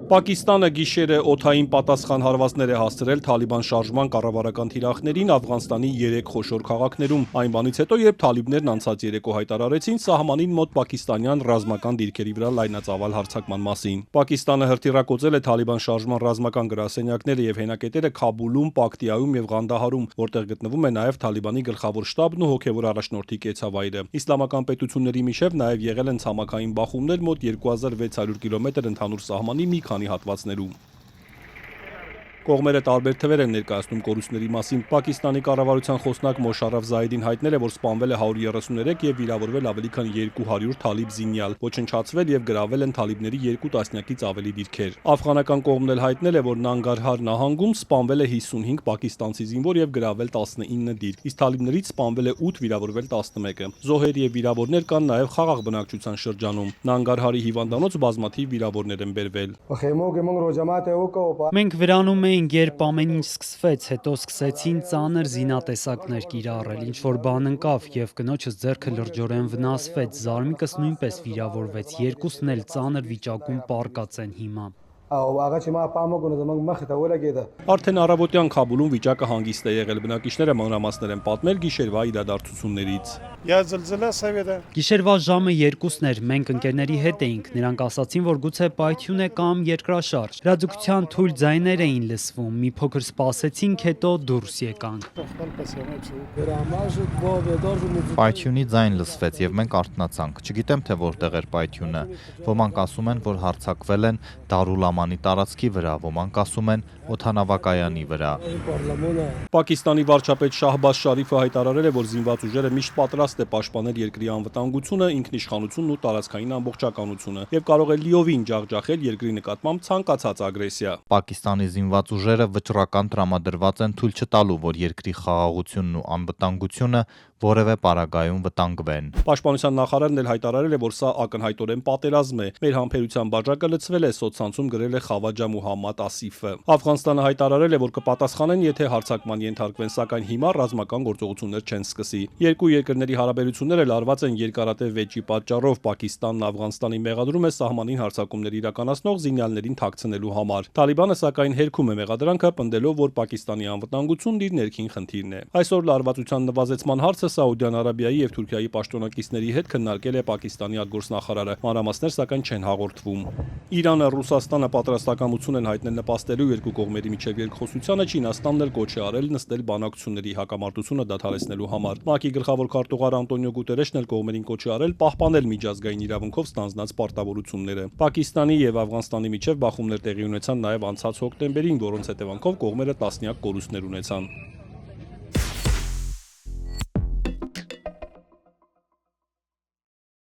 Պակիստանը գիշերը օդային պատասխան հարվածներ է հասցրել Թալիբան շարժման կառավարական թիրախներին Աֆղանստանի 3 խոշոր քաղաքներում, այն բանից հետո, երբ թալիբներն անցած երեկո հայտարարեցին սահմանին մոտ պակիստանյան ռազմական դիրքերի վրա լայնածավալ հարձակման մասին։ Պակիստանը հրթիռակոծել է Թալիբան շարժման ռազմական գրասենյակները եւ հենակետերը Քաբուլում, Պակտիայում եւ Ղանդահարում, որտեղ գտնվում է նաեւ Թալիբանի գլխավոր շտաբն ու հոգեվոր առաջնորդի կեցավայրը։ Իսլամական պետությունների միջև նաեւ եղել են ցամաքային բախումներ մոտ 2600 կիլոմետր ընդհանուր սահմանի մի քանի հատվածներում։ Կողմերը տարբեր թվեր են ներկայացնում կորուստների մասին։ Պակիստանի կառավարության խոսնակ Մոշարաֆ Զայեդին հայտնել է, որ սպանվել է 133 եւ վիրավորվել ավելի քան 200 թալիբ զինյալ, ոչնչացվել եւ գրավել են թալիբների 2 տասնյակից ավելի դիրքեր։ Աֆղանական կողմն էլ հայտնել է, որ Նանգարհար նահանգում սպանվել է 55 պակիստանցի զինվոր եւ գրավել 19 դիրք, իսկ թալիբներից սպանվել է 8, վիրավորվել 11-ը։ Զոհեր եւ վիրավորներ կան նաեւ խաղաղ բնակչության շրջանում։ Նանգարհարի հիվանդանոց բազմաթիվ վիրավորներ են բերվել։ Մենք վրանում էինք, երբ ամեն ինչ սկսվեց, հետո սկսեցին ծանր զինատեսակներ կիրառել, ինչ-որ բան ընկավ եւ կնոջս ձեռքը լրջորեն վնասվեց, զարմիկս նույնպես վիրավորվեց, երկուսն էլ ծանր վիճակում պառկած են հիմա։ Արդեն առավոտյան Քաբուլում վիճակը հանգիստ է եղել, բնակիչները մանրամասներ են պատմել գիշերվա իրադարձություններից։ Գիշերվա ժամը 2-ն էր, մենք ընկերների հետ էինք, նրանք ասացին, որ գուցե պայթյուն է կամ երկրաշարժ։ Հրաձգության թույլ ձայներ էին լսվում, մի փոքր սպասեցինք, հետո դուրս եկանք։ Պայթյունի ձայն լսվեց եւ մենք արթնացանք։ Չգիտեմ թե որտեղ էր պայթյունը։ Ոմանք ասում են, որ հարձակվել են Դարուլամանի տարածքի վրա, ոմանք ասում են օդանավակայանի վրա։ Պակիստանի վարչապետ Շահբազ Շարիֆը հայտարարել է, որ զինված ուժերը միշտ պատրաստ է պաշտպանել երկրի անվտանգությունը, ինքնիշխանությունն ու տարածքային ամբողջականությունը եւ կարող է լիովին ջախջախել երկրի նկատմամբ ցանկացած ագրեսիա։ Պակիստանի զինված ուժերը վճռական տրամադրված են թույլ չտալու, որ երկրի խաղաղությունն ու անվտանգությունը որևէ պարագայում վտանգվեն։ Պաշտպանության նախարարն էլ հայտարարել է, որ սա ակնհայտորեն պատերազմ է։ Մեր համբերության բաժակը լցվել է, սոցցանցում գրել է Խավաջա Մուհամմադ Ասիֆը։ Աֆղանստանը հայտարարել է, որ կպատասխանեն, եթե հարձակման ենթարկվեն, սակայն հիմա ռազմական գործողություններ չեն սկսի։ Երկու երկրների հարաբերությունները լարված են երկարատև վեճի պատճառով։ Պակիստանն Աֆղանստանի մեղադրում է սահմանին հարձակումներ իրականացնող զինյալներին թաքցնելու համար։ Թալիբանը սակայն հերքում է մեղադրանքը, պնդելով, որ Պակիստանի անվտանգությունն իր ներքին խնդիրն է։ Այսօր լարվածության նվազեցման հարցը Սաուդյան Արաբիայի եւ Թուրքիայի պաշտոնակիցների հետ քննարկել է Պակիստանի արտգործնախարարը։ Մանրամասներ սակայն չեն հաղորդվում։ Իրանը, Ռուսաստանը պատրաստակամություն են հայտնել նպաստելու երկու կողմերի միջև երկխոսությանը, Չինաստանն էլ կոչ է արել նստել բանակցությունների հակամարտությունը դադարեցնելու համար։ ՄԱԿ-ի գլխավոր քարտուղար Անտոնիո Գուտերեշն էլ կողմերին կոչ է արել պահպանել միջազգային իրավունքով ստանձնած պարտավորությունները։ Պակիստանի եւ Աֆղանստանի միջև բախումներ տեղի ունեցան նաեւ անցած հոկտեմբերին, որոնց հետևանքով կողմերը տասնյակ կորուստներ ունեցան։